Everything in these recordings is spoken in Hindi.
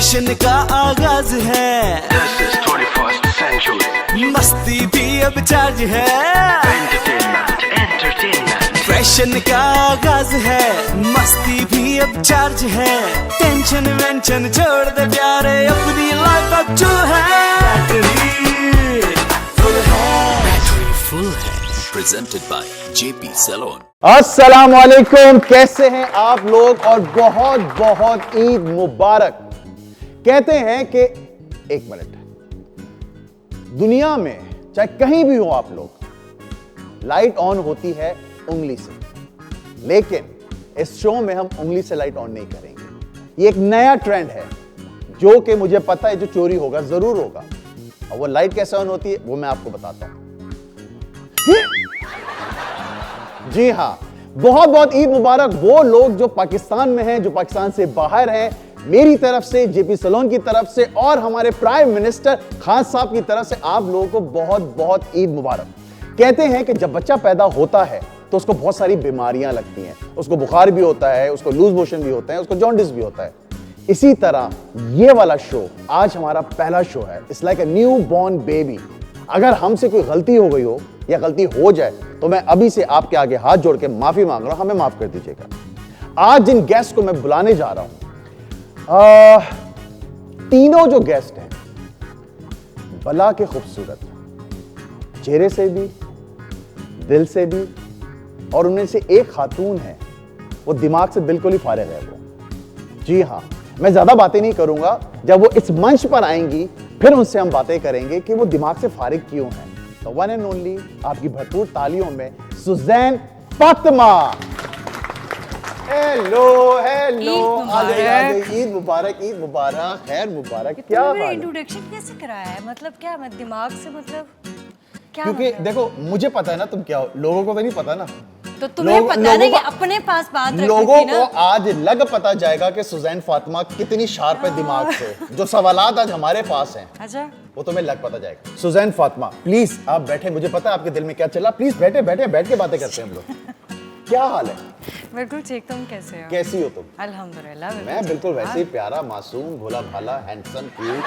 फैशन का आगाज है, This is 21st century. मस्ती भी अब चार्ज है। Entertainment. फैशन का आगाज है, मस्ती भी अब चार्ज है। टेंशन वेंशन छोड़ दे प्यारे, अपनी लाइफ अब जो है बैटरी फुल है, बैटरी फुल है। Presented by JP salon. अस्सलाम वालेकुम, कैसे हैं आप लोग और बहुत बहुत ईद मुबारक। कहते हैं कि एक मिनट, दुनिया में चाहे कहीं भी हो आप लोग, लाइट ऑन होती है उंगली से, लेकिन इस शो में हम उंगली से लाइट ऑन नहीं करेंगे। ये एक नया ट्रेंड है जो कि मुझे पता है जो चोरी होगा जरूर होगा, और वो लाइट कैसे ऑन होती है वो मैं आपको बताता हूं। जी हां, बहुत बहुत ईद मुबारक वो लोग जो पाकिस्तान में हैं, जो पाकिस्तान से बाहर हैं। मेरी तरफ से, जेपी सैलून की तरफ से और हमारे प्राइम मिनिस्टर खान साहब की तरफ से आप लोगों को बहुत बहुत ईद मुबारक। कहते हैं कि जब बच्चा पैदा होता है तो उसको बहुत सारी बीमारियां लगती हैं, उसको बुखार भी होता है, उसको लूज मोशन भी होता है, उसको जॉन्डिस भी होता है। इसी तरह ये वाला शो आज हमारा पहला शो है। It's like a new born baby. अगर हमसे कोई गलती हो गई हो या गलती हो जाए तो मैं अभी से आपके आगे हाथ जोड़ के माफी मांग रहा हूं, हमें माफ कर दीजिएगा। आज जिन गेस्ट को मैं बुलाने जा रहा हूं, तीनों जो गेस्ट हैं भला के खूबसूरत, चेहरे से भी, दिल से भी, और उनमें से एक खातून है वो दिमाग से बिल्कुल ही फारिग है वो। जी हां, मैं ज्यादा बातें नहीं करूंगा, जब वो इस मंच पर आएंगी फिर उनसे हम बातें करेंगे कि वो दिमाग से फारिग क्यों हैं। तो वन एंड ओनली आपकी भरपूर तालियों में सुजैन फातिमा। हेलो हेलो, आ गई। ईद मुबारक, ईद मुबारक, खैर मुबारक। क्या हाल है? इंट्रोडक्शन कैसे कराया है? मतलब क्या, मैं दिमाग से मतलब क्या? क्योंकि मतलब? देखो मुझे पता है ना तुम क्या हो, लोगों को तो नहीं पता ना। तो तुम्हें पता है ना कि अपने पास बात रखनी लोगों थी ना? को आज लग पता जाएगा कि सुजैन फातिमा कितनी शार्प है दिमाग से। जो सवालात आज हमारे पास हैं अच्छा, वो तुम्हें लग पता जाएगा। सुजैन फातिमा प्लीज आप बैठे, मुझे पता है आपके दिल में क्या चला। प्लीज बैठे बैठे, बैठ के बातें करते हैं हम लोग। क्या हाल है? बिल्कुल ठीक। तुम कैसे हो? कैसी हो तुम? अल्हम्दुलिल्लाह मैं बिल्कुल वैसे ही प्यारा, मासूम, भोला भाला, हैंडसम, क्यूट,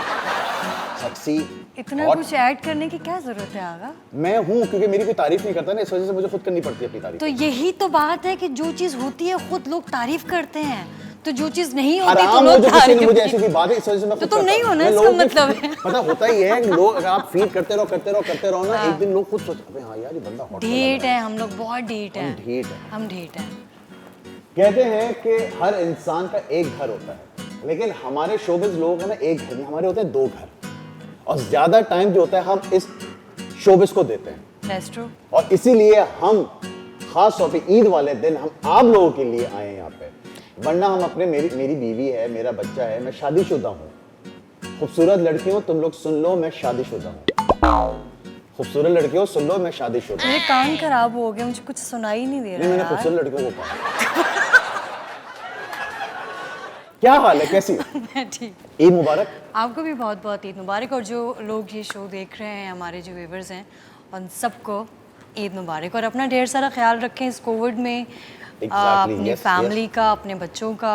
सेक्सी। इतना कुछ ऐड करने की क्या जरूरत है आगा? मैं हूं क्योंकि मेरी कोई तारीफ नहीं करता ना, इस वजह से मुझे खुद करनी पड़ती है अपनी तारीफ। तो यही तो बात है कि जो चीज होती है खुद लोग तारीफ करते हैं, तो जो चीज नहीं होती तो हराम हो लोग जो किसी ने मुझे तारीफ ऐसी कोई बात है, इस वजह से मैं तो खुद तुम करता नहीं हूं। हो ना, मैं इसका लोगों की- मतलब है। पता होता ही है कि लोग, अगर आप फील करते रहो ना, एक दिन लोग खुद सोचते हैं हाँ यार ये बंदा हॉट ढीठ है हम लोग, बहुत ढीठ है। ढीठ है। हम ढीठ हैं। कहते हैं कि हर इंसान का एक घर होता है, लेकिन हमारे शोबिज लोग हैं ना, एक घर नहीं, हमारे होते हैं दो घर, और ज्यादा टाइम जो होता है हम इस शोबिज को देते हैं। That's true. और इसीलिए हम खास तौर पे ईद वाले दिन हम आप लोगों के लिए आए हैं यहाँ पे, वरना हम अपने, मेरी बीवी है, मेरा बच्चा है, मैं शादीशुदा हूँ। खूबसूरत लड़कियों तुम लोग सुन लो, मैं शादीशुदा हूँ। खूबसूरत लड़कियों सुन लो, मैं शादीशुदा हूँ। मेरे कान खराब हो गए, मुझे कुछ सुनाई नहीं दे रहा। नहीं, मैंने यार। खूबसूरत लड़कियों को कहा। क्या हाल है, कैसी हो? मैं ठीक। ईद मुबारक। आपको भी बहुत बहुत ईद मुबारक, और जो लोग ये शो देख रहे हैं, हमारे जो व्यूवर्स हैं, उन सबको ईद मुबारक। और अपना ढेर सारा ख्याल रखें इस कोविड में, अपनी फैमिली का, अपने बच्चों का,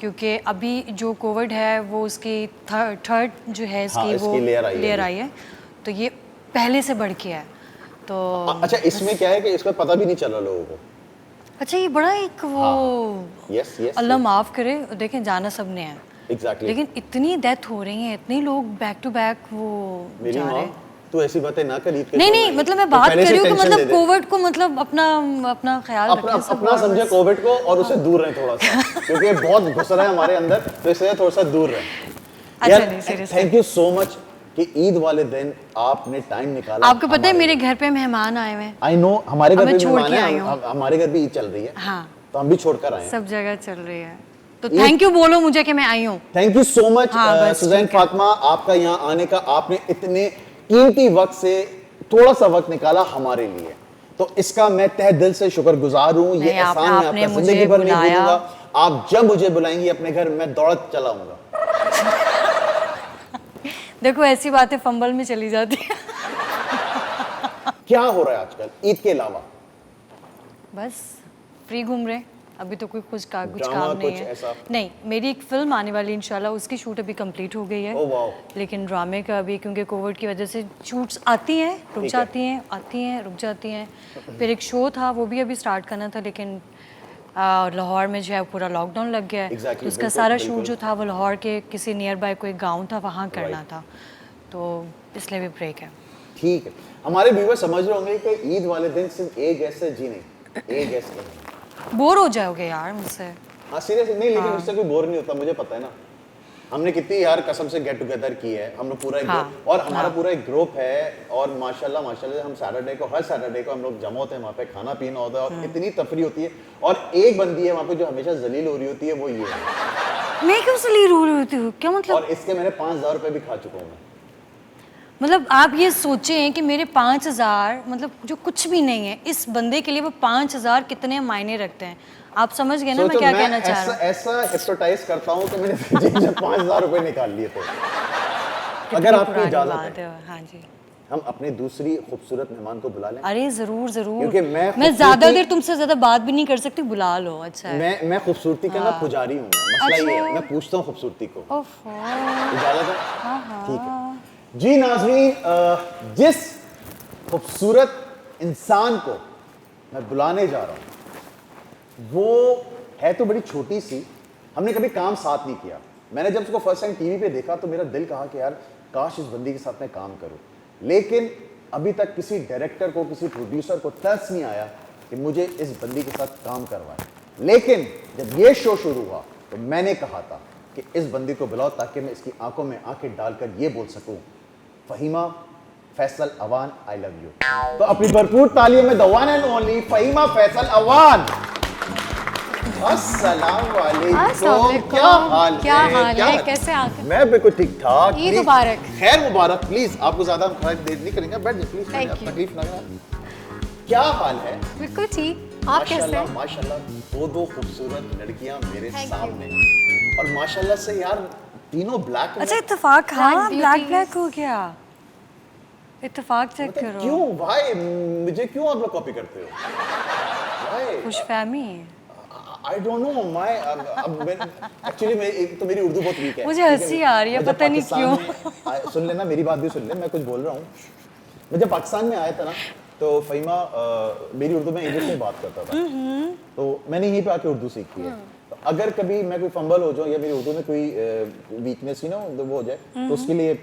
क्योंकि अभी जो कोविड है वो उसकी थर्ड जो है इसकी वो लेयर आई है, तो ये पहले से बढ़ के है। तो अच्छा, इसमें क्या है कि इसमें पता भी नहीं चल रहा लोगों को। अच्छा, ये बड़ा एक वो यस यस, अल्लाह माफ़ करे, देखें जाना सब ने है एग्जैक्टली, लेकिन इतनी डेथ हो रही है, इतने लोग बैक टू बैक वो जा रहे हैं। तू ऐसी बातें ना कर। नहीं, मतलब मैं बात कर रही हूँ कि मतलब कोविड को, मतलब अपना ख्याल रखें, अपना समझे कोविड को, और उससे दूर रहे थोड़ा सा, क्योंकि बहुत घुस रहा है हमारे अंदर, तो इसलिए थोड़ा सा दूर रहे। अच्छा नहीं, seriously thank you so much कि ईद वाले दिन आपने टाइम निकाला। आपको पता है मेरे घर पे मेहमान आए हुए हैं। आई नो, हमारे घर मैं भी छोड़ मेहमान के आई हैं, हूँ। हमारे घर भी ईद चल रही है, हाँ, तो हम भी छोड़कर आए हैं। सब जगह चल रही है, तो थैंक यू बोलो मुझे कि मैं आई हूँ। Thank you so much Suzanne ठीक है। फातिमा, आपका यहाँ आने का, आपने इतने कीमती वक्त से थोड़ा सा वक्त निकाला हमारे लिए, तो इसका मैं तहे दिल से शुक्रगुजार हूँ। ये एहसान मैं आपका जिंदगी भर नहीं भूलूंगा। आप जब मुझे बुलाएंगी अपने घर, मैं दौड़त चलाऊंगा। देखो ऐसी बातें फंबल में चली जाती है। क्या हो रहा है आजकल ईद के अलावा? बस फ्री घूम रहे, अभी तो कोई कुछ काम ड्रामा नहीं कुछ है। ऐसा? नहीं, मेरी एक फिल्म आने वाली इंशाल्लाह, उसकी शूट अभी कंप्लीट हो गई है। Oh wow. लेकिन ड्रामे का अभी क्योंकि कोविड की वजह से शूट्स आती हैं रुक ठीक है। जाती हैं, आती हैं रुक जाती हैं। फिर एक शो था वो भी अभी स्टार्ट करना था, लेकिन लाहौर में जो है पूरा लॉकडाउन लग गया है। Exactly, तो उसका बिल्कुल, सारा बिल्कुल। शूट जो था वो लाहौर के किसी नियर बाय कोई गाँव था वहाँ करना था, तो इसलिए भी ब्रेक है। ठीक है, हमारे व्यूअर समझ रहे होंगे कि ईद वाले दिन सिर्फ एक गेस्ट से जी नहीं, एक गेस्ट नहीं। बोर हो जाओगे यार मुझसे। हाँ सीरियसली नहीं, लेकिन उससे कोई बोर नहीं होता, मुझे पता है ना। हमने कितनी यार कसम से गेट टुगेदर की है, हम लोग पूरा एक हाँ, ग्रुप, और हमारा पूरा एक ग्रुप है, और माशाल्लाह माशाल्लाह हम सैटरडे को, हर सैटरडे को हम लोग जमा होते हैं वहाँ पे, खाना पीना होता है और इतनी तफरी होती है। और एक बंदी है वहाँ पे जो हमेशा जलील हो रही होती है, वो ये है। मैं क्यों सलील हो रही होती हूँ, क्या मतलब? और इसके मैंने 5,000 रुपए भी खा चुका हूँ मैं। मतलब आप ये सोचें कि मेरे 5,000 मतलब जो कुछ भी नहीं है, इस बंदे के लिए वो 5,000 कितने मायने रखते हैं। आप समझ गए ना मैं क्या कहना चाह रहा हूँ? ऐसा हिप्नोटाइज करता हूँ कि मैंने जेब से 5,000 रुपए निकाल लिए थे। अगर आपकी इजाजत है, हाँ जी, हम अपने दूसरी खूबसूरत मेहमान को बुला लें। अरे जरूर जरूर, क्योंकि मैं ज्यादा खूबसूरती- देर तुमसे ज्यादा बात भी नहीं कर सकती, बुला लो। अच्छा है। मैं खूबसूरती का ना पुजारी हूँ, मसला ये है, अच्छा। मैं पूछता हूँ खूबसूरती को। ओफो। इजाजत है? ठीक है जी नाज़रीन, जिस खूबसूरत इंसान को मैं बुलाने जा रहा हूँ वो है तो बड़ी छोटी सी, हमने कभी काम साथ नहीं किया। मैंने जब उसको फर्स्ट टाइम टीवी पे देखा तो मेरा दिल कहा कि यार काश इस बंदी के साथ मैं काम करूं, लेकिन अभी तक किसी डायरेक्टर को, किसी प्रोड्यूसर को तरस नहीं आया कि मुझे इस बंदी के साथ काम करवाएं। लेकिन जब ये शो शुरू हुआ तो मैंने कहा था कि इस बंदी को बुलाओ ताकि मैं इसकी आंखों में आंखें डालकर ये बोल सकूं, Fahima Faisal Awan I love you. तो अपनी भरपूर तालियों में the one and only Fahima Faisal Awan. अस्सलाम वालेकुम, क्या हाल है? क्या हाल है? कैसे आके? मैं बिल्कुल ठीक ठाक। ईद प्लीज, मुबारक। खैर मुबारक। प्लीज आपको ज्यादा देर नहीं करेंगे, बैठ जाइए प्लीज, Thank you. तकलीफ ना करें। क्या हाल है? बिल्कुल ठीक। आप कैसे माशाल्लाह हैं? माशाल्लाह, दो खूबसूरत लड़कियां मेरे Thank you. सामने, और माशाल्लाह से यार तीनों ब्लैक। अच्छा इत्तेफाक, हाँ Black ब्लैक beauties. ब्लैक हो गया, इत्तेफाक चेक करो। क्यों भाई, मुझे क्यों आप लोग कॉपी करते हो? भाई खुशफहमी। I don't know my, actually मैं एक तो मेरी उर्दू बहुत वीक है, मुझे हंसी आ रही है, मुझे पता नहीं पाकिस्तान क्यों। सुन लेना, मेरी बात भी सुन ले, मैं कुछ बोल रहा हूँ। मैं जब पाकिस्तान में आया था ना तो फहीमा मेरी उर्दू में इंग्लिश में बात करता था, तो मैंने यहीं पे आके उर्दू सीखी है। तो अगर कभी मैं कोई फंबल हो जाऊँ या मेरी उर्दू में कोई वीकनेस ही ना वो हो जाए तो उसके लिए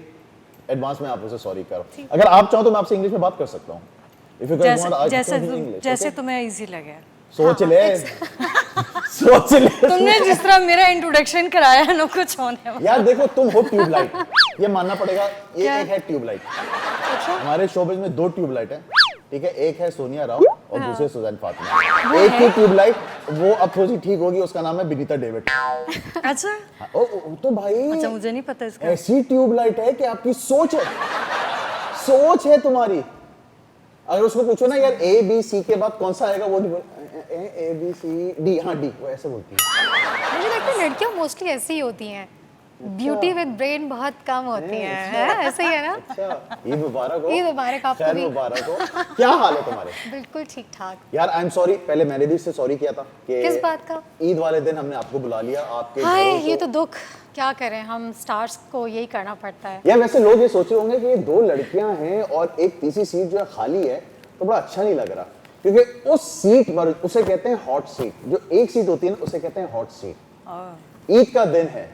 एडवांस में आपसे सॉरी कर रहा हूँ। अगर आप चाहो तो मैं आपसे इंग्लिश में बात कर सकता हूँ। If you guys want, I जैसे can do English, जैसे okay? तुम्हें इजी लगे। सोच ले सोच ले। तुमने जिस तरह मेरा इंट्रोडक्शन कराया है ना, कुछ होने वाला। यार देखो, तुम हो ट्यूबलाइट, ये मानना पड़ेगा। ये क्या? एक है ट्यूबलाइट। हमारे शोबिज़ में 2 ट्यूबलाइट है, ठीक है, एक है सोनिया राव और दूसरे सुजैन फातिमा। एक ही ट्यूबलाइट, वो अब थोड़ी सी ठीक होगी, उसका नाम है बिनीता डेविड। अच्छा हाँ, ओ तो भाई अच्छा, मुझे नहीं पता इसका। ऐसी ट्यूबलाइट है कि आपकी सोच है, सोच है तुम्हारी। अगर उसको पूछो ना यार ए बी सी के बाद कौन सा आएगा, वो ए बी सी डी, हाँ डी, वो ऐसे बोलती है। मुझे लगता है लड़कियां मोस्टली ऐसी ही होती हैं, ब्यूटी विद ब्रेन बहुत कम होती हैं, है? ऐसे ही है ना? अच्छा, ईद मुबारक हो। ईद मुबारक आपको खैर भी। मुबारक हो। क्या हाल है तुम्हारे? बिल्कुल ठीक ठाक। यार आई एम सॉरी, पहले मैंने भी इससे सॉरी किया था कि किस बात का? ईद वाले दिन हमने आपको बुला लिया आपके हाय, घरों ये को। तो दुख, क्या करें, हम स्टार्स को यही करना पड़ता है। यार वैसे लोग ये सोच रहे होंगे कि ये 2 लड़कियां हैं और एक तीसरी सीट जो है खाली है, तो बड़ा अच्छा नहीं लग रहा, क्योंकि उस सीट पर उसे कहते हैं हॉट सीट, जो एक सीट होती है ना उसे कहते हैं हॉट सीट। ईद का दिन है,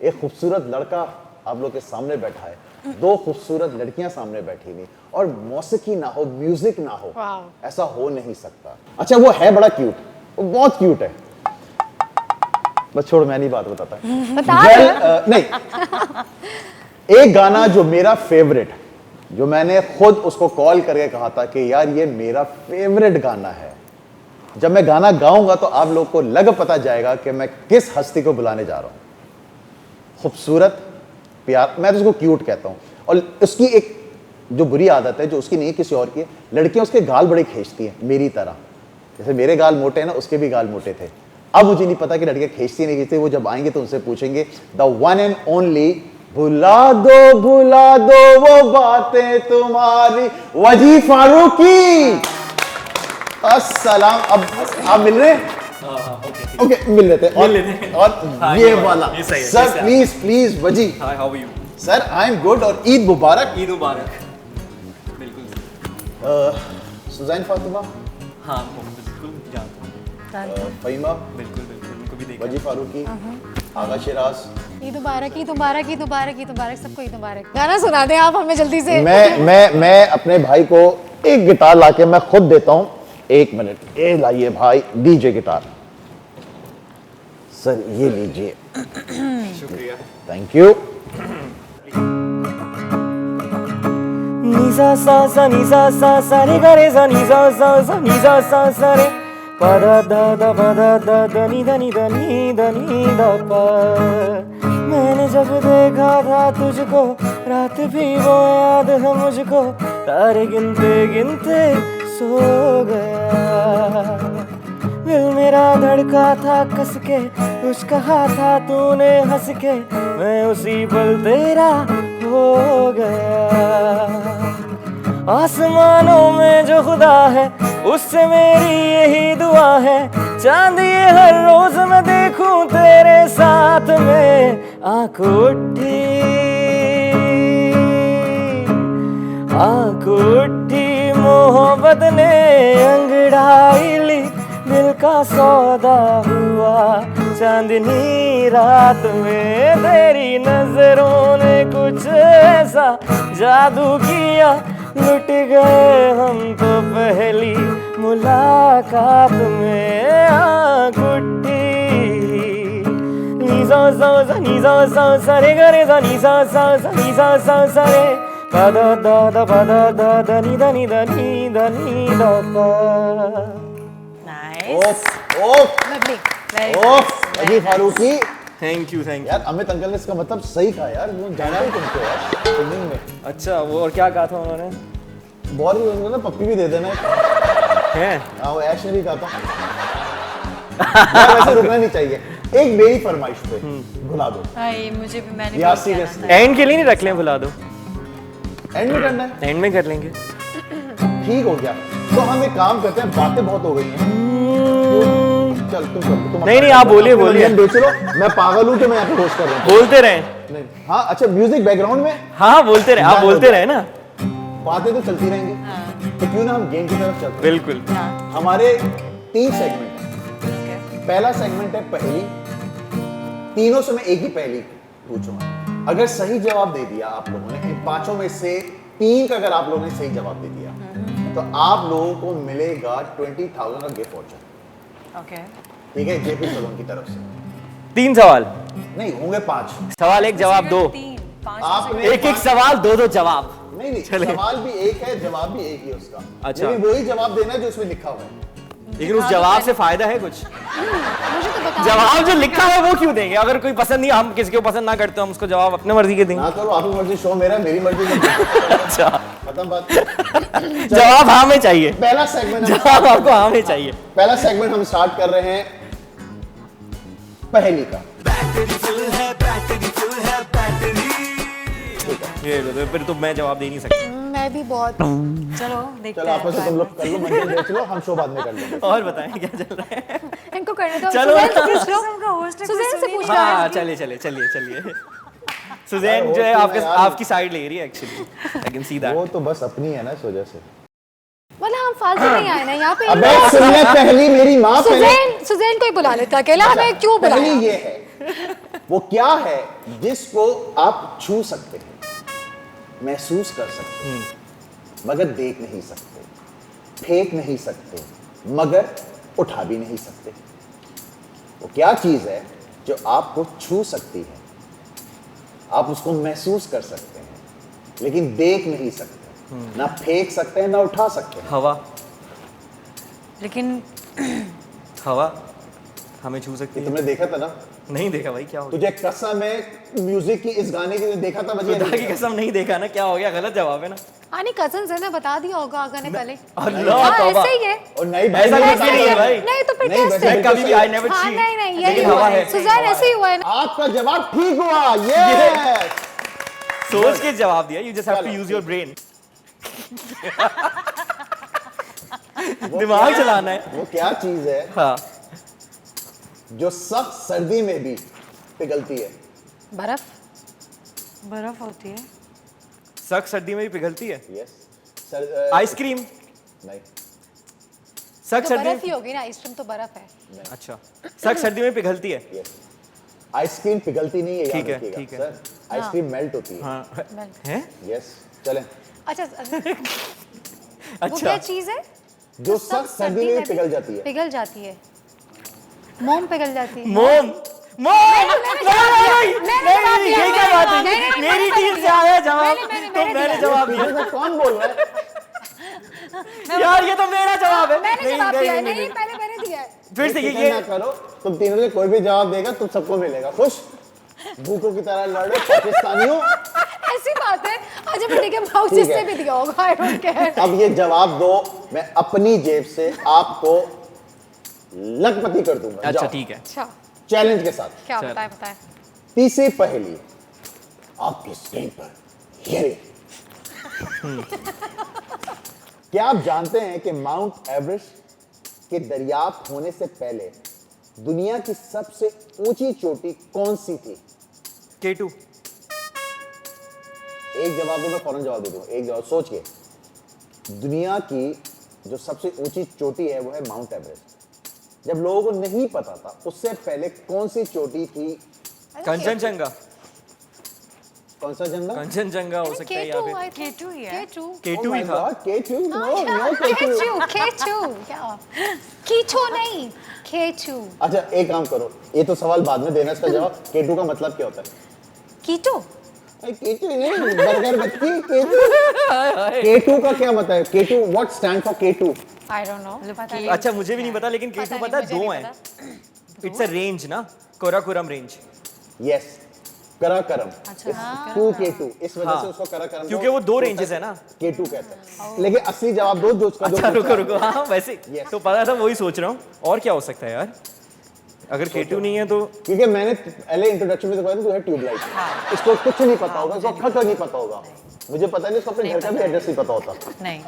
एक खूबसूरत लड़का आप लोग के सामने बैठा है, 2 खूबसूरत लड़कियां सामने बैठी हुई, और मौसीकी ना हो, म्यूजिक ना हो, वाह। ऐसा हो नहीं सकता। अच्छा वो है बड़ा क्यूट, वो बहुत क्यूट है, बस छोड़, मैं नहीं बात बताता। बता Well, रहे नहीं, एक गाना जो मेरा फेवरेट, जो मैंने खुद उसको कॉल करके कहा था कि यार ये मेरा फेवरेट गाना है, जब मैं गाना गाऊंगा तो आप लोग को लग पता जाएगा कि मैं किस हस्ती को बुलाने जा रहा हूं। खूबसूरत, प्यार, मैं तो उसको क्यूट कहता हूं, और उसकी एक जो बुरी आदत है, जो उसकी नहीं किसी और की है, लड़कियां उसके गाल बड़े खींचती हैं मेरी तरह। जैसे मेरे गाल मोटे हैं ना, उसके भी गाल मोटे थे। अब मुझे नहीं पता कि लड़कियां खींचती नहीं खींचती, वो जब आएंगे तो उनसे पूछेंगे द वन एंड ओनली, भुला दो वो बातें तुम्हारी, वजी फारूकी। अस्सलाम, अब आप मिल रहे हैं? ओके मिल लेते हैं और ये वाला सर प्लीज वजी hi how are you sir I am good और ईद मुबारक ईद मुबारक बिल्कुल सुजैन फातिमा हाँ बिल्कुल जानता हूँ फहीमा बिल्कुल बिल्कुल उनको भी देखा वजी फारूकी आगा शिराज ईद मुबारक, ईद मुबारक, ईद मुबारक, ईद मुबारक, सबको ईद मुबारक। गाना सुना दें आप हमें जल्दी से। मैं अपने भाई को एक गिटार लाके मैं खुद देता हूँ। 1 मिनट ये लाइए भाई डीजे गिटार सर ये लीजिए शुक्रिया थैंक यू निसा सा सा निसा सा सा रे गा रे सा निसा सा सा निसा सा सा रे पा दा दा पा दा नी दा नी दा नी दा नी दा पा। मैंने जब देखा था तुझको रात भी वो याद है मुझको तारे गिनते गिनते सो गया दिल मेरा धड़का था कस के कुछ कहा था तूने हंस के मैं उसी पल तेरा हो गया आसमानों में जो खुदा है उससे मेरी यही दुआ है चांद ये हर रोज मैं देखूं तेरे साथ में आंख उठी मोहब्बत ने अंगड़ाई ली दिल का सौदा हुआ चांदनी रात में तेरी नजरों ने कुछ ऐसा जादू किया लुट गए हम तो पहली मुलाकात में आँख उठी नी सा सा सा नी सा सा सा रे गा रे सा नी सा सा सा नी सा सा सा रे पा दा नी दा नी दा नी दा नी दा पा। Nice lovely. वजी फारूकी थैंक यू यार अमित अंकल ने इसका मतलब सही कहा यार वो जाना ही तुमको यार सिंगिंग में अच्छा वो और क्या कहा था उन्होंने बहुत ही उन्होंने पप्पी भी दे देना हैं हाँ वो ऐश ने भी कहा था यार वैसे रुकना नहीं चाहिए एक मेरी फरमाइश पे भुला दो भाई मुझे भी मैंने यार भी सीरियसली एंड के लिए नहीं रख लें भुला दो एंड में करना है एंड में कर लेंगे ठीक हो गया तो हम एक काम करते हैं बातें बहुत हो गई हैं चल तुम नहीं, आप बोलिए, बोलिए। बेच लो मैं पागल हूँ कि मैं यहाँ पे होस्ट कर रहा हूँ बोलते रहे नहीं हाँ अच्छा म्यूजिक बैकग्राउंड में हाँ बोलते रहे आप बोलते रहे ना बातें तो चलती रहेंगी तो क्यों ना हम गेम की तरफ चलते हैं बिल्कुल हमारे 3 सेगमेंट हैं पहला सेगमेंट है पहेली तीनों से मैं एक ही पहेली पूछूंगा अगर सही जवाब दे दिया आप लोगों ने इन 5 में से 3 का अगर आप लोगों ने सही जवाब दे दिया तो आप लोगों को मिलेगा 20,000 का गिफ्ट वाउचर ओके ठीक है जेपी सलोन की तरफ से 3 सवाल नहीं होंगे 5 सवाल एक जवाब दो आपने एक एक सवाल दो जवाब नहीं सवाल भी एक है जवाब भी एक ही है उसका अच्छा। लेकिन वही जवाब देना है जो उसमें लिखा हुआ है लेकिन उस जवाब से फायदा है कुछ मुझे तो बता जवाब जो लिखा हुआ है वो क्यों देंगे अगर कोई पसंद नहीं हम किसी को पसंद ना करते हम उसको जवाब अपने मर्जी के देंगे ना करो आपकी मर्जी शो मेरा है, मेरी मर्जी अच्छा खत्म बात जवाब हाँ में चाहिए पहला सेगमेंट जवाब आपको हाँ में चाहिए पहला सेगमेंट हम स्टार्ट कर रहे हैं पहेली का ये तो फिर तो मैं जवाब दे नहीं सकता मैं भी बहुत चलो देखते चलो आपस में तुम हैं लोग कर लो मंजन बेच लो हम शो बाद में कर लेंगे और बताएं क्या चल रहा है इनको करने दो चलो। सुजैन से पूछना हाँ है चलिए सुजैन जो है आपकी साइड ले रही है actually I can see that वो तो बस अपनी है ना इस वजह से मतलब हम फालतू नहीं आए ना यहाँ पे अबे सुन ले पहली मेरी माँ सुजैन को ही बुला लेता अकेला हमें क्यों बुलाया पहली ये है वो क्या है जिसको आप छू सकते हैं महसूस कर सकते हैं मगर देख नहीं सकते फेंक नहीं सकते मगर उठा भी नहीं सकते वो क्या चीज है जो आपको छू सकती है आप उसको महसूस कर सकते हैं लेकिन देख नहीं सकते ना फेंक सकते हैं ना उठा सकते हैं हवा लेकिन हवा हमें छू सकती है तुमने देखा था ना नहीं देखा भाई क्या हो गया तुझे कसम है म्यूजिक की इस गाने की देखा था खुदा की बजी कसम नहीं देखा ना क्या हो गया गलत जवाब है ना आनी कजन से ना बता दिया होगा आगा ने पहले अल्लाह हाँ तौबा ऐसे ही है और नहीं ऐसा भाई कुछ नहीं है भाई नहीं तो फिर नहीं, टेस्ट वैसे है कभी भी आई नेवर हाँ ची नहीं यही लेकिन हुआ हवा है है सुजैन ऐसे ही हुआ है ना आपका जवाब ठीक हुआ ये सोच के जवाब दिया you just have to use your brain दिमाग चलाना है वो क्या चीज है हाँ जो सख्त सर्दी में भी पिघलती है? बर्फ। बर्फ होती है। सख्त सर्दी में भी पिघलती है। यस। आइसक्रीम। नहीं। सख्त तो सर्दी बर्फ ही होगी ना, आइसक्रीम तो बर्फ है। अच्छा, सख्त सर्दी में पिघलती है। यस। आइसक्रीम पिघलती नहीं है, याद ठीक है, रखिएगा ठीक है। सर। आइसक्रीम मेल्ट होती है। हाँ हैं? यस, चलें। अच्छा वो अच्छा क्या चीज़ है? जो सख्त सर्दी में भी पिघल जाती है। पिघल जाती है। मोम पिघल जाती है। मोम। मोम नहीं, मैंने ये क्या बात है? नहीं, मेरी टीम से आया जवाब, मैंने तो मैंने जवाब दिया। पीछे से कौन बोल रहा है? यार ये तो मेरा जवाब है। मैंने जवाब दिया है। नहीं, नहीं, पहले मैंने दिया है। फिर से फिक्र ये ना करो, तुम तीनों से कोई भी जवाब देगा तुम सबको मिलेगा। खुश? भूखों की तरह लड़ो पाकिस्तानियों। ऐसी बात है। अच्छा ठीक है, माउस ठीक जिससे है। भी दिया होगा, आई डोंट केयर। अब ये जवाब दो, मैं अपनी जेब से आपको लखपति कर दूंगा। अच्छा जाओ। ठीक है। अच्छा चैलेंज के साथ। क्या चल। बताए? तीसरी पहेली आपकी स्क्रीन पर ये रही। क्या आप जानते हैं कि माउंट एवरेस्ट के दरियाफ्त होने से पहले दुनिया की सबसे ऊंची चोटी कौन सी थी? K2। एक जवाब दो, मैं फौरन जवाब दे दूंगा। एक जवाब सोच के। दुनिया की जो सबसे ऊंची चोटी है वो है माउंट एवरेस्ट। जब लोगों को नहीं पता था उससे पहले कौन सी चोटी थी? कंचनजंगा। कौन सा जंगल? कंचनजंगा हो सकता है या फिर K2 ही है। K2 ही था। K2? No, K2. K2 क्या? कीचो नहीं, K2। अच्छा एक काम करो, ये तो सवाल बाद में देना इसका जवाब। K2 का मतलब क्या होता है? कीटो? K2 नहीं, बर्गर बच्ची। K2 का क्या मतलब है? K2 what stand for K2? I don't no. पता नहीं। अच्छा मुझे भी नहीं पता, लेकिन K2 नहीं, पता है, मुझे दो नहीं हैं। पता। इट्स अ रेंज ना, कोराकोरम रेंज। यस, कराकरम। अच्छा, K2 इस वजह से उसको कराकरम क्योंकि वो दो ranges है ना। K2 कहते हैं। लेकिन असली जवाब दो जो उसका जो अच्छा पूछा रुको है। रुको, हाँ वैसे Yes. तो पता था, वही सोच रहा हूँ। और क्या हो सकता है यार? अगर K2 नहीं है तो क्योंकि मैंने पहले इंट्रोडक्शन में तो कहा था तू है ट्यूबलाइट। इसको कुछ नहीं पता होगा, इसको खत नहीं पता होगा। मुझे पता नहीं, इसको अपने घर का भी एड्रेस नहीं पता होता। नहीं।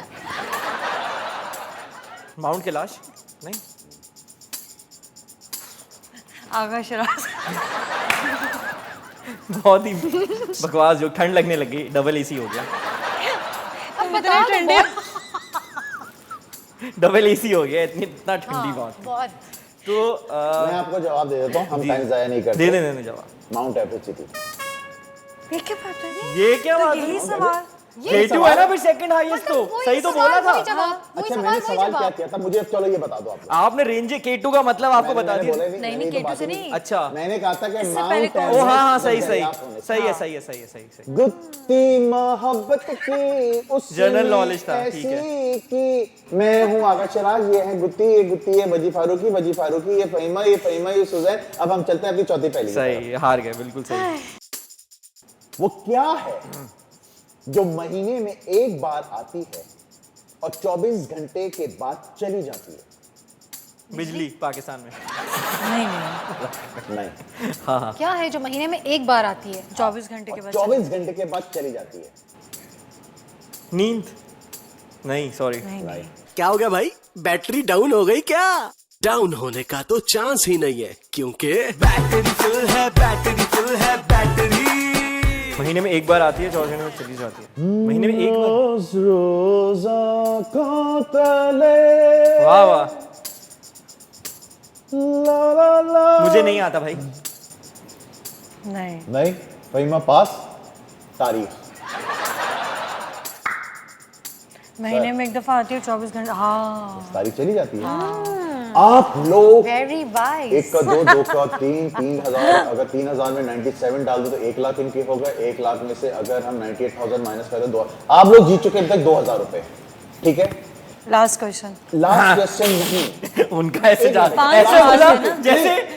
माउंट कैलाश नहीं। आगा शराज। बहुत ही बकवास जो, ठंड लगने लगी, डबल एसी हो गया। अब बता दो, ठंडे। डबल एसी हो गया, इतना ठंडी बात। बहुत। तो मैं आपको जवाब दे देता हूँ, हम टाइम जाया नहीं करते। दे दे जवाब। Mount Everest city. ये क्या बात है? ये क्या बात यही है? सवाल। K2 है ना फिर सेकंड हाईएस्ट, तो सही तो बोला था। अच्छा मैंने सवाल क्या किया था? मुझे अब चलो ये बता दो आप। आपने रेंज K2 का मतलब आपको बता मैंने दिया। बोला नहीं मैंने तो K2 बात से ही नहीं। अच्छा मैंने कहा था कि इससे माउंट पहले कौन- ओ हाँ हाँ, एवरेस्ट सही सही दरियाफ्त होने से। सही है, सही है, सही है, सही सही। गुत्ती मोहब्बत की उस General knowledge था, ठीक है। ऐसी की मैं हूँ आगा शराज, ये है गुत्ती, ये गुत्ती, ये बजी फारूकी, बजी फारूकी, ये फहीमा, ये फहीमा, ये सुजैन। अब हम चलते हैं अपनी चौथी पहली की तरफ। सही, हार गए, बिल्कुल सही। वो क्या है जो महीने में एक बार आती है और 24 घंटे के बाद चली जाती है? बिजली पाकिस्तान में। नहीं नहीं। नहीं। हाँ हाँ। क्या है जो महीने में एक बार आती है? 24 घंटे के बाद 24 घंटे के बाद चली जाती है। नींद नहीं, सॉरी। नहीं। क्या हो गया भाई, बैटरी डाउन हो गई क्या? डाउन होने का तो चांस ही नहीं है, क्योंकि बैटरी फुल है, बैटरी फुल है, बैटरी। महीने में एक बार आती है, 24 घंटे में चली जाती है। महीने में एक बार। रोज रोजा को तले वाह वाह, ला ला ला। मुझे नहीं आता भाई। नहीं। नहीं, फहीमा पास। तारीख। महीने में एक दफा आती है, 24 घंटे। हाँ। तारीख चली जाती है। आप लोग वेरी वाइज। एक का दो का तीन, 3000। अगर 3000 में 97 डाल दो तो 1 लाख इनके हो गए। 1 लाख में से अगर हम 98,000 माइनस कर दो, आप लोग जीत चुके हैं अब तक 2000 रुपए। ठीक है, लास्ट क्वेश्चन। लास्ट क्वेश्चन नहीं। उनका ऐसे जाता, पांच ऐसे सवाल बोला है ना?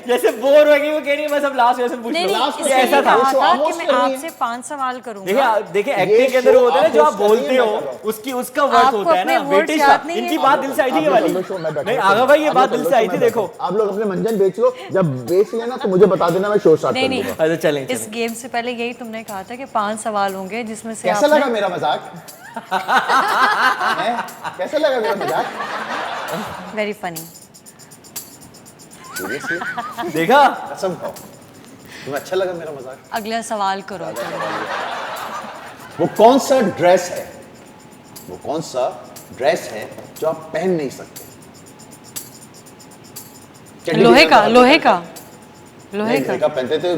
जैसे बोर हो गई, वो कह रही है बस अब लास्ट क्वेश्चन पूछ नहीं लो। नहीं, Last इसलिए question ऐसा था। कहा था Almost कि मैं कर रही है। आपसे 5 सवाल करूंगा। देखिए एक्टिंग के अंदर show होता है ना, जो आप आप host बोलते करिए, हो मैं कर रहा हूँ। उसका वर्क आपको होता है ना, अपने words वेटेज याद का। नहीं इनकी है? बात दिल से आई थी ये वाली। नहीं आगे आगा भाई, ये बात दिल से आई थी, देखो। आप लोग अपने मंजन बेच लो, जब बेच लेना तो मुझे बता देना, मैं शो स्टार्ट कर नहीं दूंगा। नहीं, अच्छा चलें इस गेम से पहले यही तुमने कहा था कि 5 सवाल होंगे जिसमें से कैसा आपने लगा मेरा मजाक? हैं? कैसा लगा मेरा मजाक? Very funny. सीरियसली देखा? कसम खाओ तुम्हें अच्छा लगा मेरा मजाक? अगला सवाल करो चलो। वो कौन सा ड्रेस है, वो कौन सा ड्रेस है जो आप पहन नहीं सकते? चड्डी लोहे पहनना का, बहुत लोहे पसंद का, है। लोहे नहीं, का। लोहे का पहनते थे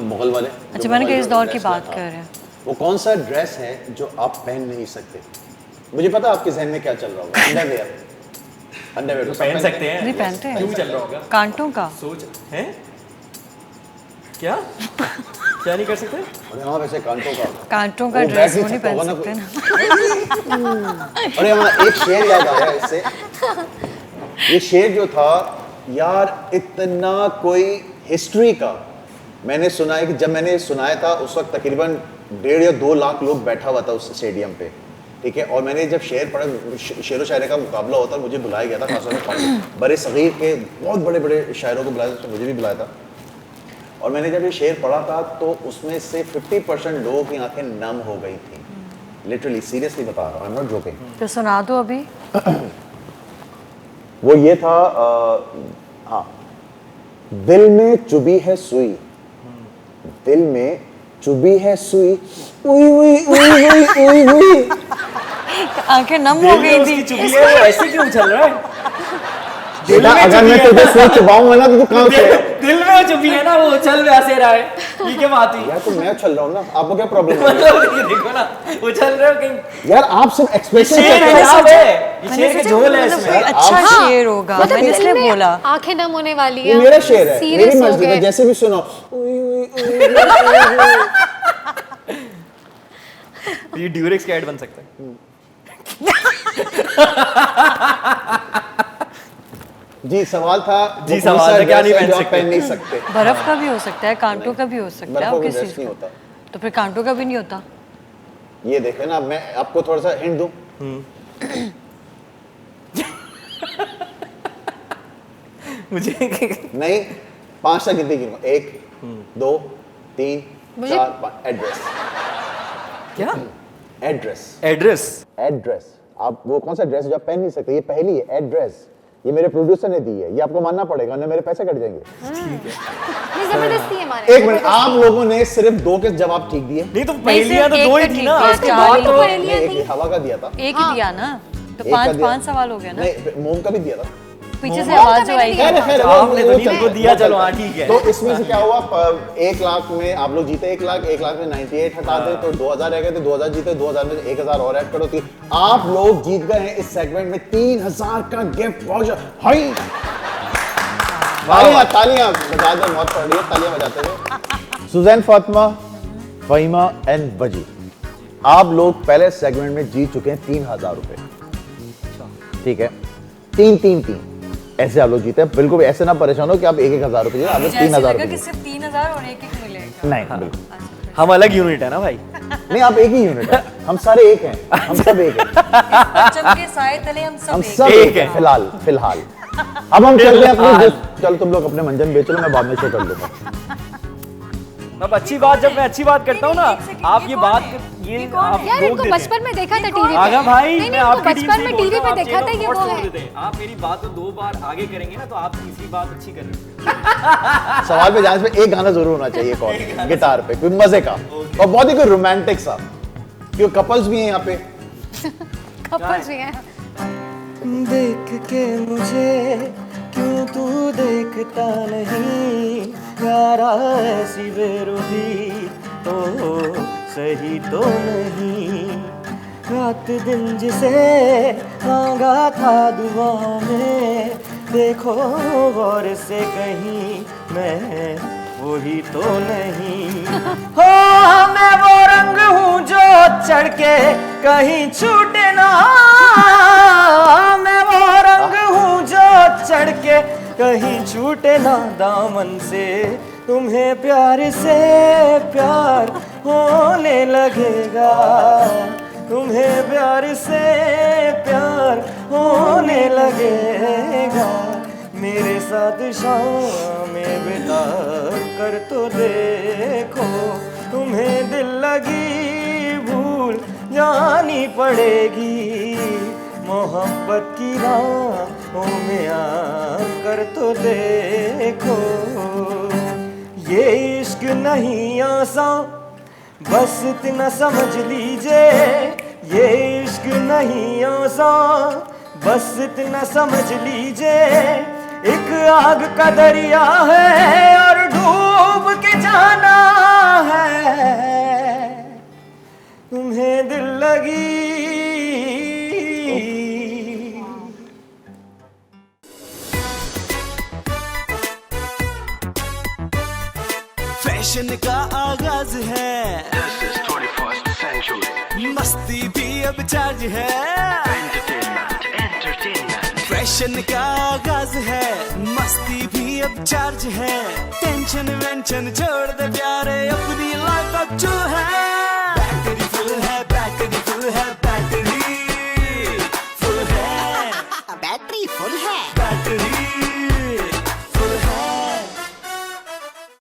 मुगल वाले। अच्छा, मैंने कहा इस दौर की बात कर रहे हैं। वो कौन सा ड्रेस है जो आप पहन नहीं सकते? मुझे पता आपके जहन में क्या चल रहा होगा। अंडरवेयर, अंडरवेयर तो पहन सकते हैं। नहीं पहनते हैं। क्यों चल रहा होगा? कांटों का। सोच हैं? क्या? क्या नहीं कर सकते? अरे हाँ, वैसे कांटों का कांटों का वो ड्रेस बैठ वो नहीं सकता पहन होगा ना सकते ना। अरे हमारा एक शेर याद आ रहा है इससे। ये शेर जो था यार, इतना कोई हिस्ट्री का मैंने सुना है कि जब मैंने सुनाया था उस वक्त तकरीबन 1.5 या 2 लाख लोग बैठा हुआ था उस स्टेडियम पे, ठीक है। और मैंने जब शेर पढ़ा, शेर व शायरी का मुकाबला होता, मुझे बुलाया गया था खासतौर पर बड़े सगीर के बहुत बड़े बड़े शायरों को बुलाया था, तो मुझे भी बुलाया था। और मैंने जब ये शेर पढ़ा था तो उसमें से 50% लोगों की आंखें नम हो गई थी। लिटरली सीरियसली बता रहा हूँ, आई एम नॉट जोकिंग। तो सुना दो अभी। वो ये था हाँ, दिल में चुभी है सुई, दिल में चुभी है सुई, उई उई उई उई उई उई। आंखें नम हो गई थी। ऐसे क्यों चल रहा है? बेटा अगर मैं तुझे सुई चुभाऊंगा ना तो तू कहाँ से? दिल में चुभी है ना, वो चल वैसे रहा है। ये क्या बात हुई? यार तो मैं चल रहा हूँ ना, आपको क्या प्रॉब्लम है? मतलब ये देखो ना, वो चल रहे हो कहीं। यार आप सिर्फ एक्सप्रेशन शेर चेक है, करो। आप है। ये मैंने शेर के सोचा झोल है मतलब इसमें। कोई अच्छा शेर होगा, मतलब मैंने दिल इसलिए में बोला। आंखें नम होने वाली ये है। मेरा शेर है, Serious मेरी हो मर्जी गए। है, जैसे भी सुनो। उई उई उई उई उई। ये ड्यूरेक्स का ऐड बन सकता है। जी सवाल था, जी, वो कौन सवाल सा था, क्या ड्रेस नहीं है पहन जो आप सकते? पहन नहीं सकते? बर्फ का भी हो सकता है, कांटों का भी हो सकता है। बर्फों आप का किस ड्रेस चीज नहीं को? होता। तो फिर कांटों का भी नहीं होता। ये देखे ना, मैं आपको थोड़ा सा हिंट दूं। मुझे नहीं, 5 तक गिनती गिनूंगा। 1 2 3 मुझे- 4 5। एड्रेस, क्या? Address, address? एड्रेस। आप वो कौन सा ड्रेस जो आप पहन नहीं सकते? ये पहली है, एड्रेस। ये मेरे प्रोड्यूसर ने दी है, ये आपको मानना पड़ेगा, वरना मेरे पैसे कट जाएंगे। नहीं, जबरदस्ती है हमारे। एक मिनट, आप लोगों ने सिर्फ 2 के जवाब ठीक दिए। नहीं तो पहलियां तो सिर्फ 2 ही एक थी ठीक ना, है, उसके चार बाद ही तो पहलियां नहीं, थी। एक हवा का दिया था, एक ही दिया ना, तो एक का दिया। 5 सवाल हो गया ना। नहीं मोम का भी दिया था। पीछे से आवाज जो आई। खैर खैर, आपने तो नहीं, चलता तुमको है, दिया, वो चलो, चलता हाँ, है। ठीक है। तो इसमें से क्या हुआ, 1 लाख में आप लोग जीते 1 लाख, 1 लाख में 98 हटा दे तो 2000 रह गए, तो 2000 जीते, 2000 में 1000 और ऐड करो, तो आप लोग जीत गए हैं इस सेगमेंट में 3000 का गिफ्ट वाउचर। हाय तालियां तालियां बजा दो, मौत पड़ रही है, तालियां बजाते हुए। सुजैन, फातिमा, फहीमा एंड वजी, आप लोग पहले सेगमेंट में जीत चुके हैं 3000 रुपए, ठीक है। 3 ऐसे आप लोग जीते हैं, बिल्कुल भी ऐसे ना परेशान हो कि आप 1,000 रुपए जीते, आप लोग मुझे ऐसे 3000 लगा रुपए कि सिर्फ 3000 और एक मिलेगा। नहीं बिल्कुल हम अलग यूनिट है ना भाई। नहीं, आप एक ही यूनिट है, हम सारे एक हैं, हम सब एक हैं, परचम के साए तले हम हम सब सब एक एक हैं। हैं फिलहाल। अब हम चलते हैं अपने चल, तुम लोग अपने मंजन बेच लो, मैं बाद में शो कर लूंगा। अब अच्छी बात, जब मैं अच्छी बात करता हूँ ना, आप ये बात ये आप यार रोक इनको देते हैं। बचपन में देखा था टीवी पे। आगा भाई, नहीं मैं नहीं, इनको आपकी टीम बचपन से में बोल टीवी रहा हूँ, पे आप देखा था चेहरों ये को वो छोड़ है। देते हैं। आप मेरी बात को 2 बार आगे करेंगे ना, तो आप तीसरी बात अच्छी कर रहे हो। सवाल पे जाने से एक गाना जरूर होना चाहिए, कौन गिटार पे, कोई मजे का और बहुत ही कोई रोमांटिक सा, क्योंकि कपल्स भी हैं यहाँ पे। कपल्स भी हैं। देख के मुझे क्यों तू देखता नहीं, यारा ऐसी बेरुखी तो सही तो नहीं। रात दिन जिसे मांगा था दुआ में, देखो गौर से कहीं मैं वही तो नहीं। हो मैं वो रंग हूँ जो चढ़ के कहीं छूटे ना, मैं वो रंग हूँ जो चढ़ के कहीं छूटे ना दामन से। तुम्हें प्यार से प्यार होने लगेगा, तुम्हें प्यार से प्यार होने लगेगा। मेरे साथ शाम बिता कर तो देखो, तुम्हें दिल लगी भूल जानी पड़ेगी। मोहब्बत की राह ओ मिया कर तो देखो, ये इश्क नहीं आसान, बस इतना समझ लीजिए, ये इश्क नहीं आसान, बस इतना समझ लीजिए, एक आग का दरिया है और डूब के जाना है, तुम्हें दिल लगी। फैशन का आगाज है, This is 21st century. मस्ती भी अब चार्ज है। Entertainment, entertainment. फैशन का आगाज है, मस्ती भी अब चार्ज है। टेंशन वेंशन छोड़ दे प्यारे, अपनी लाइफ अब जो है